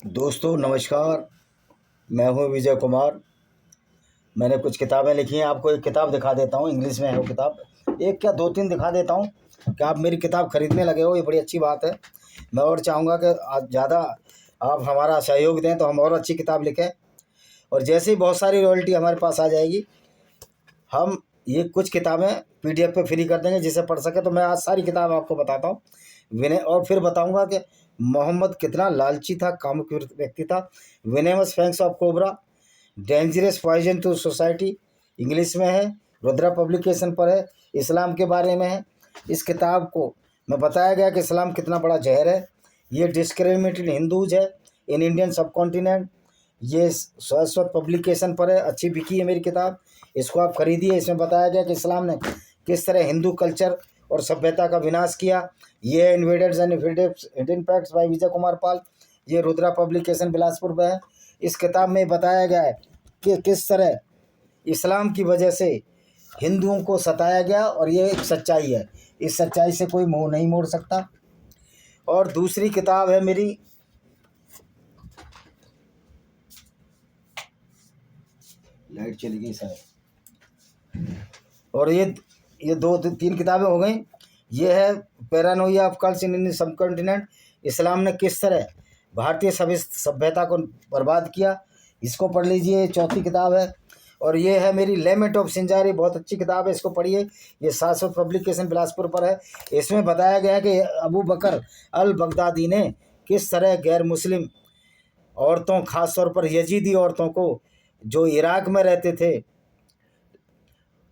दोस्तों नमस्कार। मैं हूं विजय कुमार। मैंने कुछ किताबें लिखी हैं। आपको एक किताब दिखा देता हूं, इंग्लिश में है वो किताब। एक क्या दो तीन दिखा देता हूं कि आप मेरी किताब खरीदने लगे हो, ये बड़ी अच्छी बात है। मैं और चाहूँगा कि ज़्यादा आप हमारा सहयोग दें तो हम और अच्छी किताब लिखें। और जैसे ही बहुत सारी रॉयल्टी हमारे पास आ जाएगी, हम ये कुछ किताबें PDF पे फ्री कर देंगे जिसे पढ़ सके। तो मैं आज सारी किताब आपको बताता हूँ विनय, और फिर बताऊंगा कि मोहम्मद कितना लालची था, कामुक व्यक्ति था। Venomous fangs of cobra, dangerous poison to society, English में है, रुद्रा पब्लिकेशन पर है, इस्लाम के बारे में है। इस किताब को में बताया गया कि इस्लाम कितना बड़ा जहर है। ये डिस्क्रिमिनेटेड हिंदूज है इन इंडियन सब कॉन्टिनेंट। ये शाश्वत पब्लिकेशन पर है, अच्छी बिकी है मेरी किताब, इसको आप खरीदिए। इसमें बताया गया कि इस्लाम ने किस तरह हिंदू कल्चर और सभ्यता का विनाश किया। ये invaders and hidden facts by Vijay Kumar Pal, ये रुद्रा पब्लिकेशन बिलासपुर में है। इस किताब में बताया गया है कि किस तरह इस्लाम की वजह से हिंदुओं को सताया गया, और ये एक सच्चाई है। इस सच्चाई से कोई मुंह नहीं मोड़ सकता। और दूसरी किताब है मेरी, लाइट चली गई सर। और ये दो तीन किताबें हो गई। ये है paranoia of cults in Indian सब कॉन्टिनेंट, इस्लाम ने किस तरह भारतीय सभ्यता को बर्बाद किया, इसको पढ़ लीजिए, चौथी किताब है। और ये है मेरी लेमेंट ऑफ सिंजारी, बहुत अच्छी किताब है, इसको पढ़िए। ये शाश्वत पब्लिकेशन बिलासपुर पर है। इसमें बताया गया है कि अबू बकर अल बगदादी ने किस तरह गैर मुस्लिम औरतों, ख़ास तौर पर यजीदी औरतों को जो इराक में रहते थे,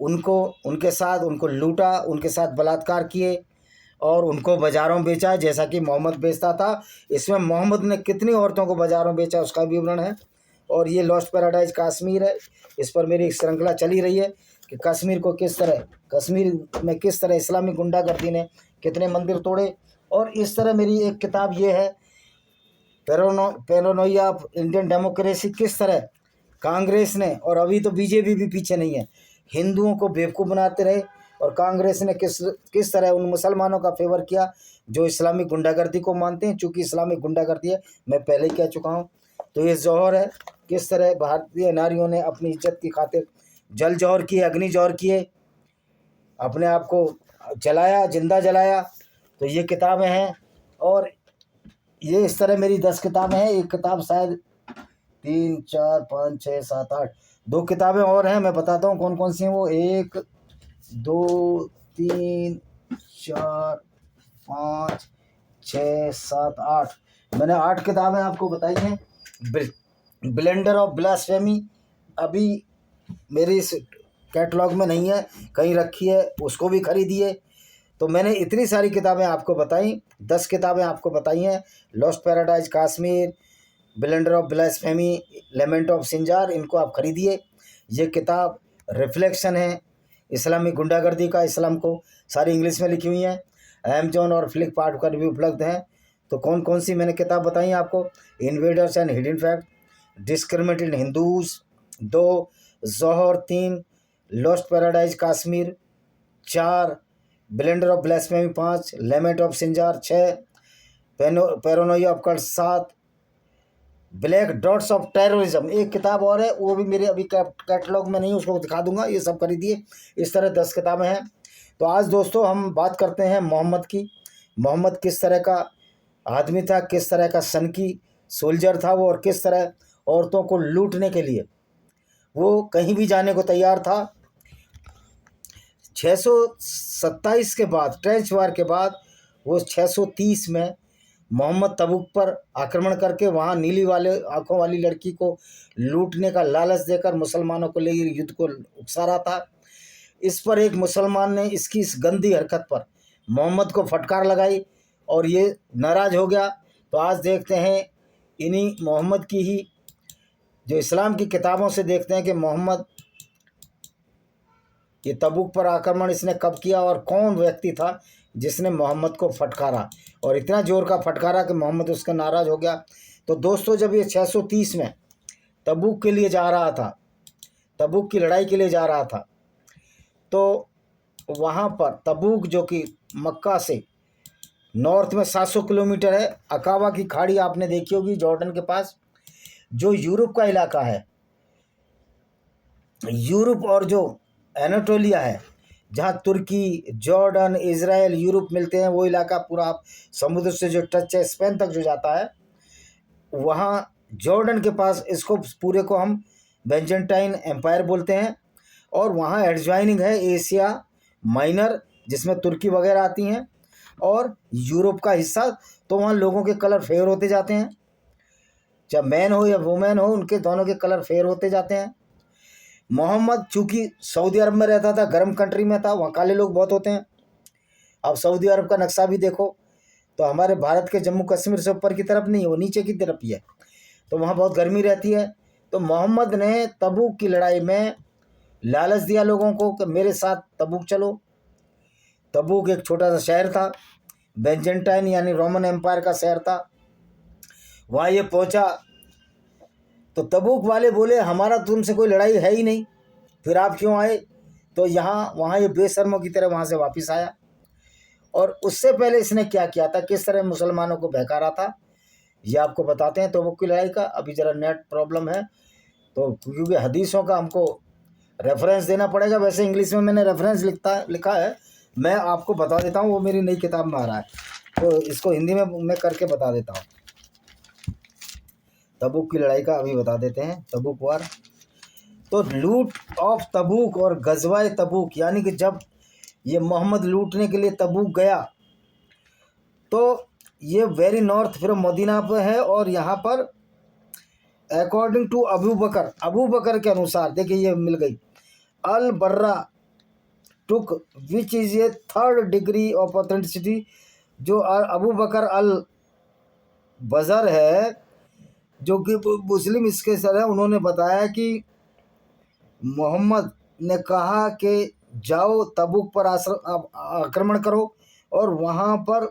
उनके साथ उनको लूटा, उनके साथ बलात्कार किए और उनको बाज़ारों में बेचा, जैसा कि मोहम्मद बेचता था। इसमें मोहम्मद ने कितनी औरतों को बाज़ारों में बेचा उसका विवरण है। और ये लॉस्ट पैराडाइज कश्मीर है, इस पर मेरी एक श्रृंखला चली रही है कि कश्मीर में किस तरह इस्लामी गुंडागर्दी ने कितने मंदिर तोड़े। और इस तरह मेरी एक किताब ये है पैरानोइया ऑफ इंडियन डेमोक्रेसी, किस तरह कांग्रेस ने, और अभी तो बीजेपी भी पीछे नहीं है, हिंदुओं को बेवकूफ़ बनाते रहे। और कांग्रेस ने किस तरह उन मुसलमानों का फेवर किया जो इस्लामिक गुंडागर्दी को मानते हैं। चूँकि इस्लामिक गुंडागर्दी है, मैं पहले ही कह चुका हूँ। तो ये जौहर है, किस तरह भारतीय नारियों ने अपनी इज्जत की खातिर जल जौहर किए, अग्नि जौहर किए, अपने आप को जलाया, जिंदा जलाया। तो ये किताबें हैं। और ये इस तरह मेरी 10 किताबें हैं। एक किताब शायद 3 4 5 6 7 8, 2 किताबें और हैं, मैं बताता हूँ कौन कौन सी हैं वो। 1 2 3 4 5 6 7 8, मैंने 8 किताबें आपको बताई हैं। ब्लेंडर ऑफ ब्लास्फेमी अभी मेरी इस कैटलॉग में नहीं है, कहीं रखी है, उसको भी खरीदिए। तो मैंने इतनी सारी किताबें आपको बताई, 10 किताबें आपको बताई हैं। Lost Paradise Kashmir, Blender of Blasphemy, Lament of Sinjar, इनको आप खरीदिए। ये किताब रिफ्लेक्शन है इस्लामी गुंडागर्दी का, इस्लाम को, सारी इंग्लिश में लिखी हुई हैं। अमेजॉन और फ्लिपकार्ट पर भी उपलब्ध हैं। तो कौन कौन सी मैंने किताब बताई आपको? Invaders and Hidden Fact, discriminated Hindus 2, Jauhar 3, Lost Paradise Kashmir 4, Blender of Blasphemy 5, Lament of Sinjar 6, Paranoia of Cult 7, Black Dots of Terrorism एक किताब और है, वो भी मेरे अभी कैटलॉग में नहीं, उसको दिखा दूंगा। ये सब खरीदिए। इस तरह 10 किताबें हैं। तो आज दोस्तों हम बात करते हैं मोहम्मद की। मोहम्मद किस तरह का आदमी था, किस तरह का सनकी सोल्जर था वो, और किस तरह औरतों को लूटने के लिए वो कहीं भी जाने को तैयार था। 627 के बाद, ट्रेंच वार के बाद, वो 630 में मोहम्मद तबुक पर आक्रमण करके वहाँ नीली वाले आंखों वाली लड़की को लूटने का लालच देकर मुसलमानों को लेकर युद्ध को उकसा रहा था। इस पर एक मुसलमान ने इसकी इस गंदी हरकत पर मोहम्मद को फटकार लगाई और ये नाराज़ हो गया। तो आज देखते हैं इन्हीं मोहम्मद की ही, जो इस्लाम की किताबों से देखते हैं कि मोहम्मद ये तबुक पर आक्रमण इसने कब किया और कौन व्यक्ति था जिसने मोहम्मद को फटकारा, और इतना जोर का फटकारा कि मोहम्मद उसका नाराज़ हो गया। तो दोस्तों जब ये 630 में तबुक के लिए जा रहा था, तबुक की लड़ाई के लिए जा रहा था, तो वहाँ पर तबुक जो कि मक्का से नॉर्थ में 700 किलोमीटर है। अकाबा की खाड़ी आपने देखी होगी जॉर्डन के पास, जो यूरोप का इलाका है। यूरोप और जो एनाटोलिया है, जहाँ तुर्की, जॉर्डन, इज़राइल, यूरोप मिलते हैं, वो इलाका पूरा आप समुद्र से जो टच है स्पेन तक जो जाता है, वहाँ जॉर्डन के पास इसको पूरे को हम बेंजेंटाइन एम्पायर बोलते हैं। और वहाँ एडजॉइनिंग है एशिया माइनर, जिसमें तुर्की वगैरह आती हैं, और यूरोप का हिस्सा। तो वहाँ लोगों के कलर फेयर होते जाते हैं, चाहे मैन हो या वुमेन हो, उनके दोनों के कलर फेयर होते जाते हैं। मोहम्मद चूँकि सऊदी अरब में रहता था, गर्म कंट्री में था, वहाँ काले लोग बहुत होते हैं। अब सऊदी अरब का नक्शा भी देखो तो हमारे भारत के जम्मू कश्मीर से ऊपर की तरफ नहीं है, वो नीचे की तरफ ही है, तो वहाँ बहुत गर्मी रहती है। तो मोहम्मद ने तबूक की लड़ाई में लालच दिया लोगों को कि मेरे साथ तबूक चलो। तबूक एक छोटा सा शहर था, बेंजेंटाइन यानी रोमन एम्पायर का शहर था। वहाँ ये पहुँचा तो तबूक वाले बोले हमारा तुमसे कोई लड़ाई है ही नहीं, फिर आप क्यों आए? तो वहाँ ये बेशर्मों की तरह वहाँ से वापस आया। और उससे पहले इसने क्या किया था, किस तरह मुसलमानों को बहका रहा था, ये आपको बताते हैं तबूक की लड़ाई का। अभी ज़रा नेट प्रॉब्लम है, तो क्योंकि हदीसों का हमको रेफरेंस देना पड़ेगा। वैसे इंग्लिश में मैंने रेफरेंस लिखा है, मैं आपको बता देता हूँ, वो मेरी नई किताब में आ रहा है, तो इसको हिंदी में मैं करके बता देता हूँ। तबूक की लड़ाई का अभी बता देते हैं, तबूक वार। तो लूट ऑफ तबूक और गजवाए तबूक, यानी कि जब ये मोहम्मद लूटने के लिए तबूक गया, तो ये वेरी नॉर्थ फ्रॉम मदीना पर है। और यहाँ पर अकॉर्डिंग टू अबू बकर के अनुसार, देखिए ये मिल गई, अल बर्रा टुक which is a third degree of authenticity. जो अबू बकर अल बजर है, जो कि मुस्लिम इसके सर है, उन्होंने बताया कि मोहम्मद ने कहा कि जाओ तबूक पर आक्रमण करो, और वहाँ पर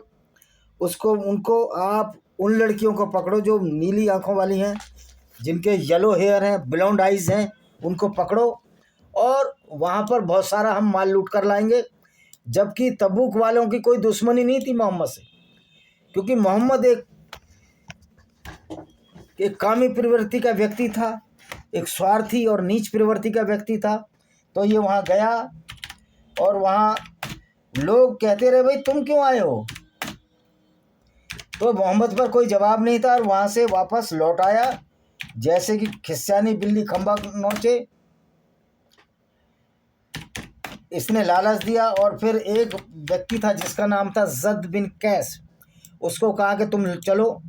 उनको आप उन लड़कियों को पकड़ो जो नीली आंखों वाली हैं, जिनके येलो हेयर हैं, ब्लाउंड आइज़ हैं, उनको पकड़ो, और वहाँ पर बहुत सारा हम माल लूट कर लाएंगे। जबकि तबूक वालों की कोई दुश्मनी नहीं थी मोहम्मद से, क्योंकि मोहम्मद एक कामी प्रवृत्ति का व्यक्ति था, एक स्वार्थी और नीच प्रवृत्ति का व्यक्ति था। तो ये वहाँ गया और वहाँ लोग कहते रहे भाई तुम क्यों आए हो, तो मोहम्मद पर कोई जवाब नहीं था, और वहाँ से वापस लौट आया जैसे कि खिस्सानी बिल्ली खंबा नोचे। इसने लालच दिया, और फिर एक व्यक्ति था जिसका नाम था जद बिन कैस, उसको कहा कि तुम चलो,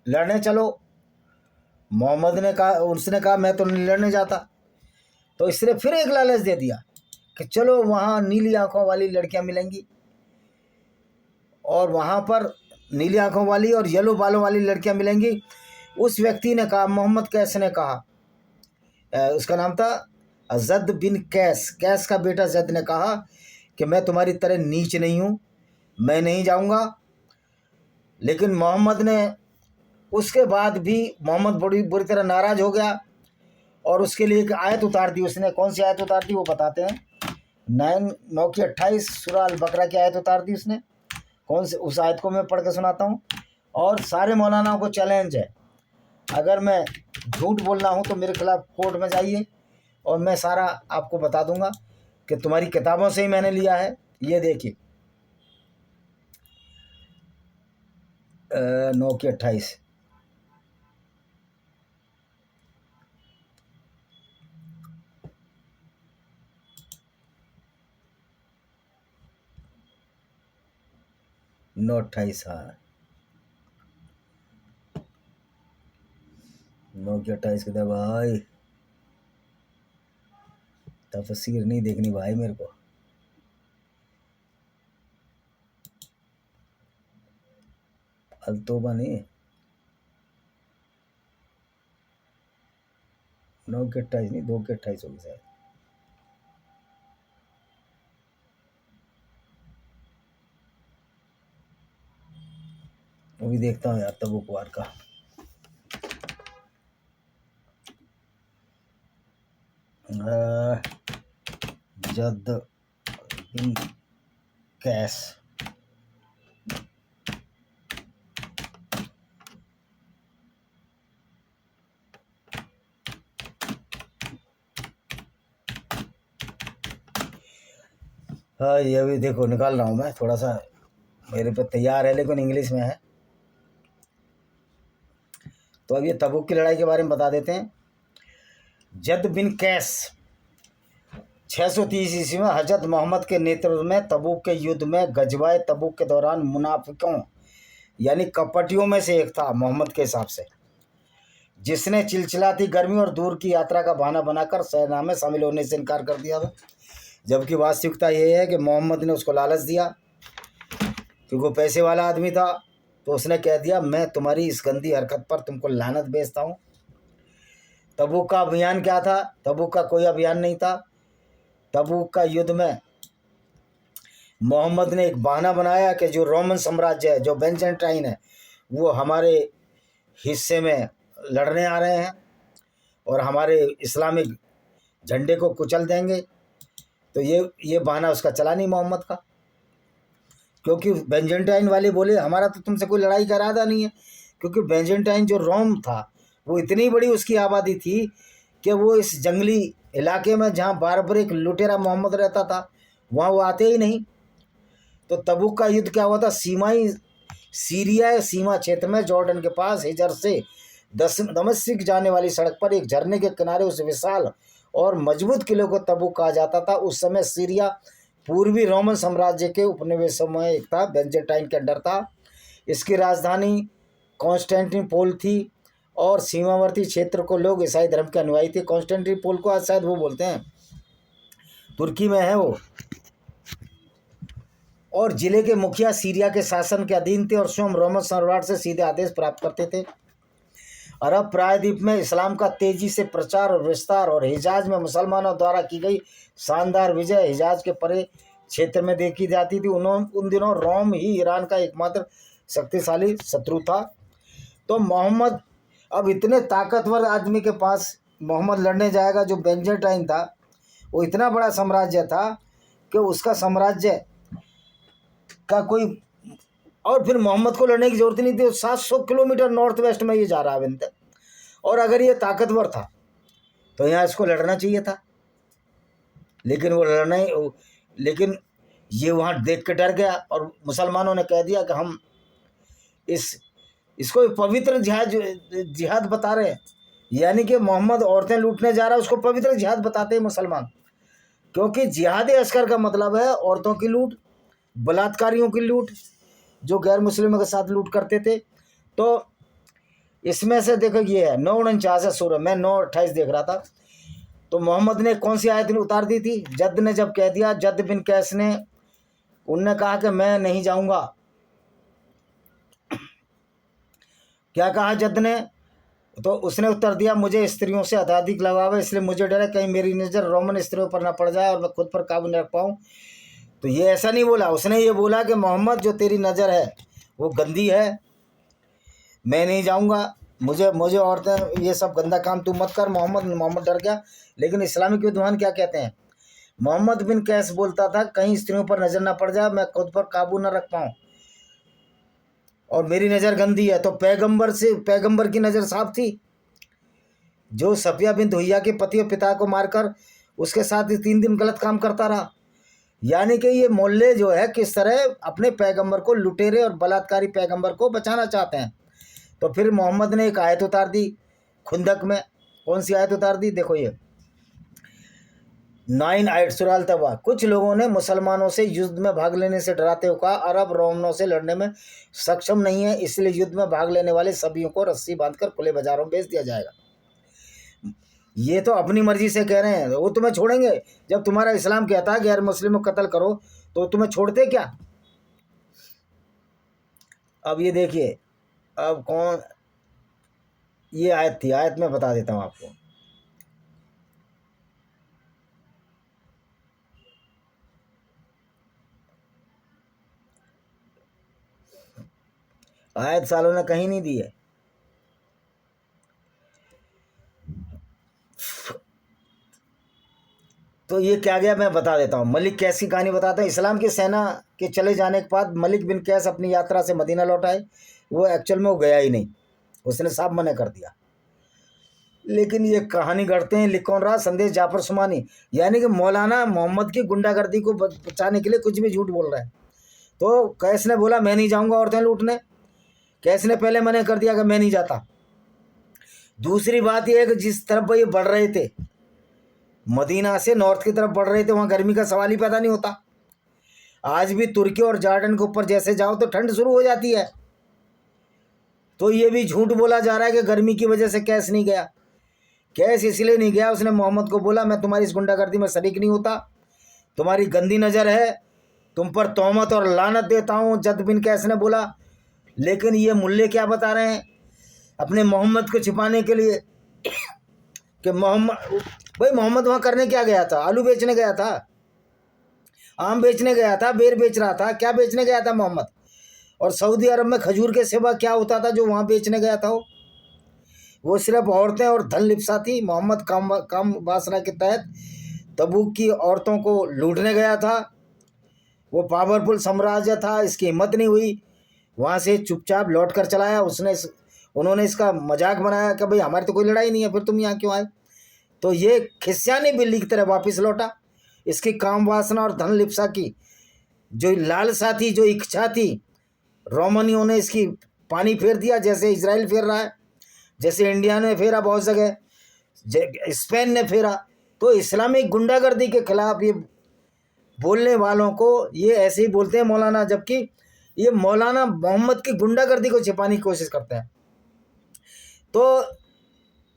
लड़ने चलो। मोहम्मद ने कहा, उसने कहा मैं तो नहीं लड़ने जाता। तो इसने फिर एक लालच दे दिया कि चलो वहाँ नीली आंखों वाली लड़कियाँ मिलेंगी, और वहाँ पर नीली आंखों वाली और येलो बालों वाली लड़कियाँ मिलेंगी। उस व्यक्ति ने कहा, मोहम्मद कैस ने कहा, उसका नाम था जद बिन कैस, कैस का बेटा जद ने कहा कि मैं तुम्हारी तरह नीच नहीं हूँ, मैं नहीं जाऊँगा। लेकिन मोहम्मद ने उसके बाद भी मोहम्मद बड़ी बुरी तरह नाराज़ हो गया, और उसके लिए एक आयत उतार दी उसने। कौन सी आयत उतार दी वो बताते हैं। 9 की 28 सूरह अल बकरा की आयत उतार दी उसने। कौन से, उस आयत को मैं पढ़ के सुनाता हूँ। और सारे मौलानाओं को चैलेंज है, अगर मैं झूठ बोल रहा हूँ तो मेरे खिलाफ कोर्ट में जाइए, और मैं सारा आपको बता दूंगा कि तुम्हारी किताबों से ही मैंने लिया है। ये देखिए 9 की 28। नौ 28, हाँ 9 की 28 के भाई, तफसीर नहीं देखनी भाई मेरे को। अलतोबा नहीं, 9 की 28 नहीं, 2 की 28 होगी शायद। वो भी देखता हूँ यार तबूक वार का। जद बिन कैस, हाँ, ये अभी देखो निकाल रहा हूँ मैं, थोड़ा सा मेरे पे तैयार है लेकिन इंग्लिश में है। तो अब ये तबूक की लड़ाई के बारे में बता देते हैं। जद बिन कैस 630 ईस्वी में हजरत मोहम्मद के नेतृत्व में तबूक के युद्ध में गजवाए तबूक के दौरान मुनाफिकों यानी कपटियों में से एक था मोहम्मद के हिसाब से, जिसने चिलचिलाती गर्मी और दूर की यात्रा का बहाना बनाकर सेना में शामिल होने से इनकार कर दिया था। जबकि वास्तविकता यह है कि मोहम्मद ने उसको लालच दिया, क्योंकि वो पैसे वाला आदमी था, तो उसने कह दिया मैं तुम्हारी इस गंदी हरकत पर तुमको लानत भेजता हूँ। तबूक का अभियान क्या था? तबूक का कोई अभियान नहीं था। तबूक का युद्ध में मोहम्मद ने एक बहाना बनाया कि जो रोमन साम्राज्य है, जो बेंजेंटाइन है, वो हमारे हिस्से में लड़ने आ रहे हैं और हमारे इस्लामिक झंडे को कुचल देंगे। तो ये बहाना उसका चला नहीं मोहम्मद का, क्योंकि बेंजेंटाइन वाले बोले हमारा तो तुमसे कोई लड़ाई का इरादा नहीं है, क्योंकि बेंजेंटाइन जो रोम था वो इतनी बड़ी उसकी आबादी थी कि वो इस जंगली इलाके में जहाँ बारबरिक लुटेरा मोहम्मद रहता था वहाँ वो आते ही नहीं। तो तबूक का युद्ध क्या हुआ था? सीमाई सीरिया सीमा क्षेत्र में जॉर्डन के पास हिजर से दमिश्क जाने वाली सड़क पर एक झरने के किनारे उस विशाल और मजबूत किले को तबूक कहा जाता था। उस समय सीरिया पूर्वी रोमन साम्राज्य के उपनिवेशों में एक था, बेंजेंटाइन के अंडर था। इसकी राजधानी कॉन्स्टेंटिनोपल थी और सीमावर्ती क्षेत्र को लोग ईसाई धर्म के अनुयायी थे। कॉन्स्टेंटिनोपल को आज शायद वो बोलते हैं, तुर्की में है वो। और जिले के मुखिया सीरिया के शासन के अधीन थे और स्वयं रोमन सम्राट से सीधे आदेश प्राप्त करते थे। अरब प्रायद्वीप में इस्लाम का तेजी से प्रचार और विस्तार और हिजाज में मुसलमानों द्वारा की गई शानदार विजय हिजाज के परे क्षेत्र में देखी जाती थी। उन दिनों रोम ही ईरान का एकमात्र शक्तिशाली शत्रु था। तो मोहम्मद अब इतने ताकतवर आदमी के पास मोहम्मद लड़ने जाएगा, जो बेंजेंटाइन था वो इतना बड़ा साम्राज्य था कि उसका साम्राज्य का कोई, और फिर मोहम्मद को लड़ने की जरूरत नहीं थी। 700 किलोमीटर नॉर्थ वेस्ट में ये जा रहा है अभी तक, और अगर ये ताकतवर था तो यहाँ इसको लड़ना चाहिए था, लेकिन वो लेकिन ये वहाँ देख के डर गया और मुसलमानों ने कह दिया कि हम इसको पवित्र जिहाद बता रहे हैं। यानी कि मोहम्मद औरतें लूटने जा रहा है, उसको पवित्र जिहाद बताते हैं मुसलमान, क्योंकि जिहाद अस्कर का मतलब है औरतों की लूट, बलात्कारियों की लूट, जो गैर मुस्लिमों के साथ लूट करते थे। तो इसमें से देखो ये है 949 सूरह, मैं 9:28 देख रहा था। तो मोहम्मद ने कौन सी आयत उतार दी थी? जद ने जब कह दिया, जद बिन कैस ने, उनने कहा कि मैं नहीं जाऊंगा। क्या कहा जद ने? तो उसने उत्तर दिया, मुझे स्त्रियों से अत्यधिक लगाव है, इसलिए मुझे डर है कहीं मेरी नज़र रोमन स्त्रियों पर ना पड़ जाए और मैं खुद पर काबू न रख पाऊँ। तो ये ऐसा नहीं बोला, उसने ये बोला कि मोहम्मद जो तेरी नज़र है वो गंदी है, मैं नहीं जाऊंगा, मुझे औरतें ये सब गंदा काम तू मत कर। मोहम्मद डर गया। लेकिन इस्लामिक विद्वान क्या कहते हैं? मोहम्मद बिन कैस बोलता था कहीं स्त्रियों पर नज़र ना पड़ जाए, मैं खुद पर काबू ना रख पाऊँ और मेरी नज़र गंदी है। तो पैगंबर की नज़र साफ थी, जो सफिया बिन हुय्या के पति और पिता को मारकर उसके साथ 3 दिन गलत काम करता रहा। यानी कि ये मोल्ले जो है किस तरह अपने पैगंबर को, लुटेरे और बलात्कारी पैगंबर को बचाना चाहते हैं। तो फिर मोहम्मद ने एक आयत उतार दी खुंदक में। कौन सी आयत उतार दी? देखो ये 9 आयत सूरह अल-तौबा। कुछ लोगों ने मुसलमानों से युद्ध में भाग लेने से डराते हुए कहा, अरब रोमनों से लड़ने में सक्षम नहीं है, इसलिए युद्ध में भाग लेने वाले सभी को रस्सी बांधकर खुले बाजारों में बेच दिया जाएगा। ये तो अपनी मर्जी से कह रहे हैं, वो तुम्हें छोड़ेंगे? जब तुम्हारा इस्लाम कहता है गैर मुस्लिमों को कत्ल करो, तो तुम्हें छोड़ते क्या? अब ये देखिए, अब कौन, ये आयत थी, आयत में बता देता हूँ आपको। आयत सालों ने कहीं नहीं दी है। तो ये क्या गया मैं बता देता हूँ। मलिक कैस की कहानी बताता हूँ। इस्लाम की सेना के चले जाने के बाद मलिक बिन कैस अपनी यात्रा से मदीना लौट आए। वो एक्चुअल में वो गया ही नहीं, उसने साफ मना कर दिया। लेकिन ये कहानी गढ़ते हैं, लिख कौन रहा? संदेश जाफर सुमानी। यानी कि मौलाना मोहम्मद की गुंडागर्दी को बचाने के लिए कुछ भी झूठ बोल रहा है। तो कैस ने बोला मैं नहीं जाऊंगा औरतें लूटने। कैस ने पहले मना कर दिया कि मैं नहीं जाता। दूसरी बात यह है कि जिस तरफ ये बढ़ रहे थे, मदीना से नॉर्थ की तरफ बढ़ रहे थे, वहाँ गर्मी का सवाल ही पैदा नहीं होता। आज भी तुर्की और जॉर्डन के ऊपर जैसे जाओ तो ठंड शुरू हो जाती है। तो ये भी झूठ बोला जा रहा है कि गर्मी की वजह से कैस नहीं गया। कैस इसलिए नहीं गया, उसने मोहम्मद को बोला मैं तुम्हारी इस गुंडागर्दी में शरीक नहीं होता, तुम्हारी गंदी नज़र है, तुम पर तोहमत और लानत देता हूँ, जद बिन कैस ने बोला। लेकिन ये मुल्ले क्या बता रहे हैं अपने मोहम्मद को छिपाने के लिए कि मोहम्मद वहाँ करने क्या गया था? आलू बेचने गया था, आम बेचने गया था, बेर बेच रहा था, क्या बेचने गया था मोहम्मद? और सऊदी अरब में खजूर के सिवा क्या होता था जो वहाँ बेचने गया था? वो सिर्फ औरतें और धन लिप्सा थी। मोहम्मद काम वासना के तहत तबूक की औरतों को लूटने गया था। वो पावरफुल साम्राज्य था, इसकी हिम्मत नहीं हुई, वहाँ से चुपचाप लौट कर चलाया। उन्होंने इसका मजाक बनाया कि भाई हमारी तो कोई लड़ाई नहीं है, फिर तुम यहाँ क्यों आए? तो ये खिस्यानी बिल्ली की तरह वापस लौटा। इसकी काम वासना और धन लिप्सा की जो लालसा थी, जो इच्छा थी, रोमानियों ने इसकी पानी फेर दिया, जैसे इजराइल फेर रहा है, जैसे इंडिया ने फेरा, बहुत जगह स्पेन ने फेरा। तो इस्लामिक गुंडागर्दी के खिलाफ ये बोलने वालों को ये ऐसे ही बोलते हैं मौलाना, जबकि ये मौलाना मोहम्मद की गुंडागर्दी को छिपाने की कोशिश करते हैं। तो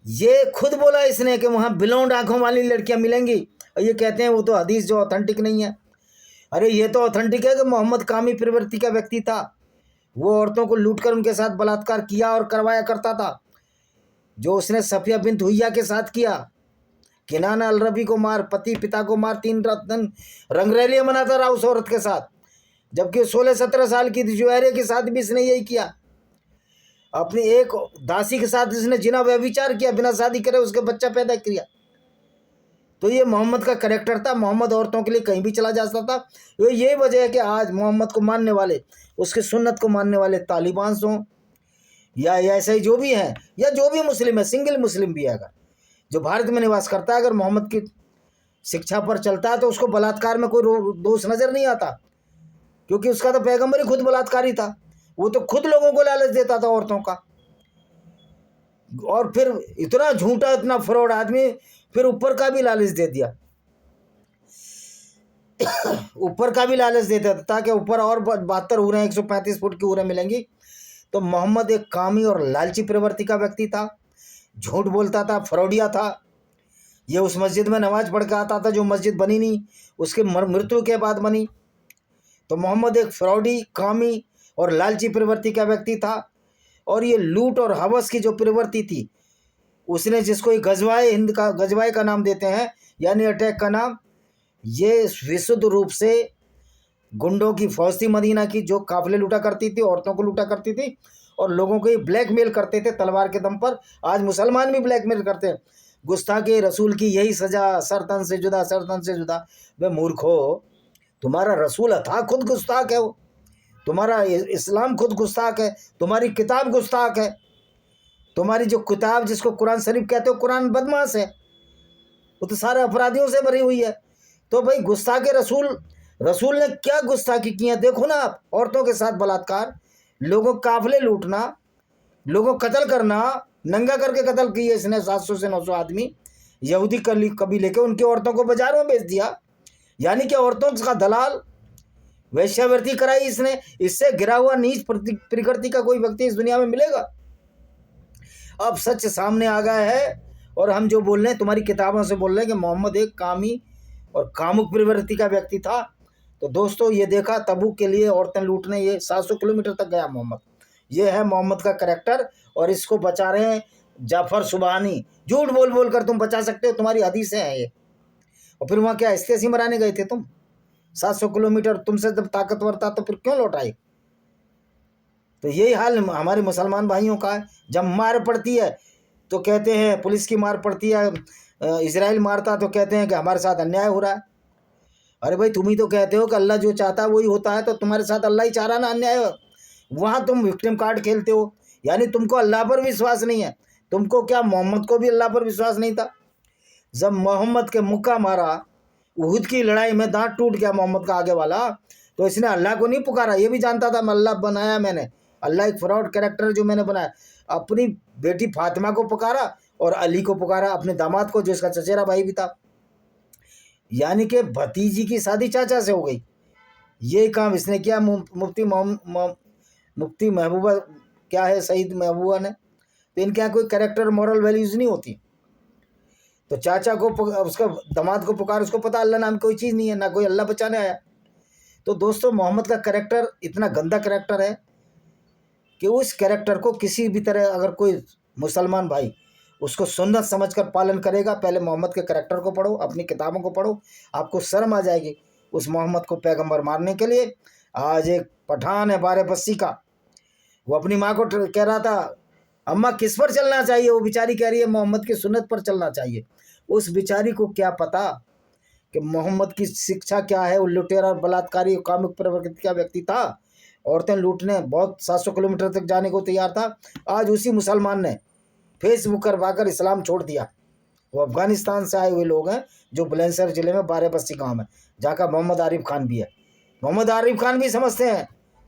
ये खुद बोला इसने कि वहाँ बिलोंड आंखों वाली लड़कियाँ मिलेंगी, और ये कहते हैं वो तो हदीस जो ऑथेंटिक नहीं है। अरे ये तो ऑथेंटिक है कि मोहम्मद कामी प्रवृत्ति का व्यक्ति था, वो औरतों को लूटकर उनके साथ बलात्कार किया और करवाया करता था, जो उसने सफिया बिन्त हुइया के साथ किया। किनाना अलरबी को मार, पति पिता को मार, 3 दिन रंगरैलियाँ मनाता रहा उस औरत के साथ, जबकि 16-17 साल की जुहैरिया के साथ भी इसने यही किया। अपनी एक दासी के साथ इसने जिना व्यभिचार किया, बिना शादी करे उसके बच्चा पैदा किया। तो ये मोहम्मद का कैरेक्टर था। मोहम्मद औरतों के लिए कहीं भी चला जा सकता था। तो यही वजह है कि आज मोहम्मद को मानने वाले, उसकी सुन्नत को मानने वाले तालिबान हों या ऐसे ही जो भी हैं, या जो भी मुस्लिम है, सिंगल मुस्लिम भी है, अगर जो भारत में निवास करता है, अगर मोहम्मद की शिक्षा पर चलता है तो उसको बलात्कार में कोई दोष नज़र नहीं आता, क्योंकि उसका तो पैगंबर ही खुद बलात्कारी था। वो तो खुद लोगों को लालच देता था औरतों का, और फिर इतना झूठा, इतना फ्रॉड आदमी, फिर ऊपर का भी लालच दे दिया ऊपर का भी लालच देता था कि ऊपर और 72 उरें, 135 फुट की उरें मिलेंगी। तो मोहम्मद एक कामी और लालची प्रवृत्ति का व्यक्ति था, झूठ बोलता था, फ्रॉडिया था। ये उस मस्जिद में नमाज पढ़ के आता था जो मस्जिद बनी नहीं, उसके मृत्यु के बाद बनी। तो मोहम्मद एक फ्रॉडी, कामी और लालची प्रवृत्ति का व्यक्ति था। और ये लूट और हवस की जो प्रवृत्ति थी, उसने जिसको गजवाए का नाम देते हैं, यानी अटैक का नाम, ये विशुद्ध रूप से गुंडों की फौज थी मदीना की, जो काफिले लूटा करती थी, औरतों को लूटा करती थी और लोगों को ये ब्लैकमेल करते थे तलवार के दम पर। आज मुसलमान भी ब्लैकमेल करते हैं। गुस्ताखे रसूल की यही सजा, सरतन से जुदा, सरतन से जुदा। वे मूर्खो, तुम्हारा रसूल था खुद गुस्ताख है, वो तुम्हारा इस्लाम खुद गुस्ताख है, तुम्हारी किताब गुस्ताख है, तुम्हारी जो किताब जिसको कुरान शरीफ कहते हो, कुरान बदमाश है, वो तो सारे अपराधियों से भरी हुई है। तो भाई गुस्ताखे रसूल ने क्या गुस्ताखी किया? देखो ना आप, औरतों के साथ बलात्कार, लोगों काफिले लूटना, लोगों कत्ल करना, नंगा करके कत्ल किए इसने 700 से 900 आदमी यहूदी कबीले के, उनकी औरतों को बाजार में बेच दिया। यानी कि औरतों का दलाल, वैश्यावृत्ति कराई इसने। इससे गिरा हुआ नीच प्रकृति का कोई व्यक्ति इस दुनिया में मिलेगा? अब सच सामने आ गया है, और हम जो बोल रहे हैं तुम्हारी किताबों से बोल रहे हैं कि मोहम्मद एक कामी और कामुक प्रवृत्ति का व्यक्ति था। तो दोस्तों ये देखा, तबूक के लिए औरतें लूटने ये 700 किलोमीटर तक गया मोहम्मद। ये है मोहम्मद का करैक्टर, और इसको बचा रहे हैं जाफर सुबहानी। झूठ बोल बोल कर तुम बचा सकते हो, तुम्हारी हदीसें हैं ये। और फिर वहाँ क्या इस्तेसी मराने गए थे तुम? 700 किलोमीटर तुमसे जब ताकतवर था तो फिर क्यों लौट आए? तो यही हाल हमारे मुसलमान भाइयों का है। जब मार पड़ती है तो कहते हैं, पुलिस की मार पड़ती है, इजराइल मारता तो कहते हैं कि हमारे साथ अन्याय हो रहा है। अरे भाई, तुम ही तो कहते हो कि अल्लाह जो चाहता है वही होता है, तो तुम्हारे साथ अल्लाह ही चाह रहा ना अन्याय। वहाँ तुम विक्टिम कार्ड खेलते हो, यानी तुमको अल्लाह पर विश्वास नहीं है, तुमको क्या मोहम्मद को भी अल्लाह पर विश्वास नहीं था? जब मोहम्मद के मुक्का मारा, उहुद की लड़ाई में दांत टूट गया मोहम्मद का आगे वाला, तो इसने अल्लाह को नहीं पुकारा, ये भी जानता था मैं अल्लाह बनाया मैंने, अल्लाह एक फ्रॉड कैरेक्टर जो मैंने बनाया। अपनी बेटी फातिमा को पुकारा और अली को पुकारा, अपने दामाद को जो इसका चचेरा भाई भी था। यानी कि भतीजी की शादी चाचा से हो गई। ये काम इसने किया मुफ्ती महबूबा क्या है, सईद महबूबा ने। तो इनके यहाँ कोई कैरेक्टर मॉरल वैल्यूज नहीं होती। तो चाचा को उसका दामाद को पुकार, उसको पता अल्लाह नाम कोई चीज़ नहीं है, ना कोई अल्लाह बचाने आया। तो दोस्तों मोहम्मद का कैरेक्टर इतना गंदा कैरेक्टर है कि उस कैरेक्टर को किसी भी तरह अगर कोई मुसलमान भाई उसको सुन्नत समझकर पालन करेगा, पहले मोहम्मद के कैरेक्टर को पढ़ो, अपनी किताबों को पढ़ो, आपको शर्म आ जाएगी उस मोहम्मद को पैगंबर मारने के लिए। आज एक पठान है 12 बस्सी का, वो अपनी माँ को कह रहा था अम्मा किस पर चलना चाहिए, वो बेचारी कह रही है मोहम्मद की सुन्नत पर चलना चाहिए। उस बेचारी को क्या पता कि मोहम्मद की शिक्षा क्या है। वो लुटेरा और बलात्कारी कामुक प्रवृत्ति का व्यक्ति था, औरतें लूटने बहुत 700 किलोमीटर तक जाने को तैयार था। आज उसी मुसलमान ने फेसबुक करवाकर इस्लाम छोड़ दिया। वो अफगानिस्तान से आए हुए लोग हैं जो बुलंदशहर जिले में 12 बस्ती गाँव है, जहाँ का मोहम्मद आरिफ खान भी है। मोहम्मद आरिफ खान भी समझते हैं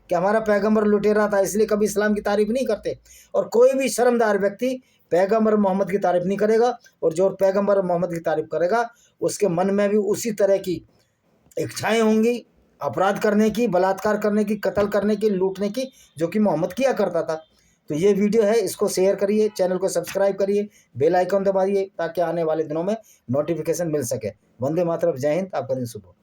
कि हमारा पैगंबर लुटेरा था, इसलिए कभी इस्लाम की तारीफ नहीं करते। और कोई भी शर्मदार व्यक्ति पैगंबर मोहम्मद की तारीफ नहीं करेगा, और जो पैगंबर मोहम्मद की तारीफ करेगा उसके मन में भी उसी तरह की इच्छाएं होंगी, अपराध करने की, बलात्कार करने की, कत्ल करने की, लूटने की, जो कि मोहम्मद किया करता था। तो ये वीडियो है, इसको शेयर करिए, चैनल को सब्सक्राइब करिए, बेल आइकन दबाइए ताकि आने वाले दिनों में नोटिफिकेशन मिल सके। वंदे मातरम, जय हिंद, आपका दिन शुभ हो।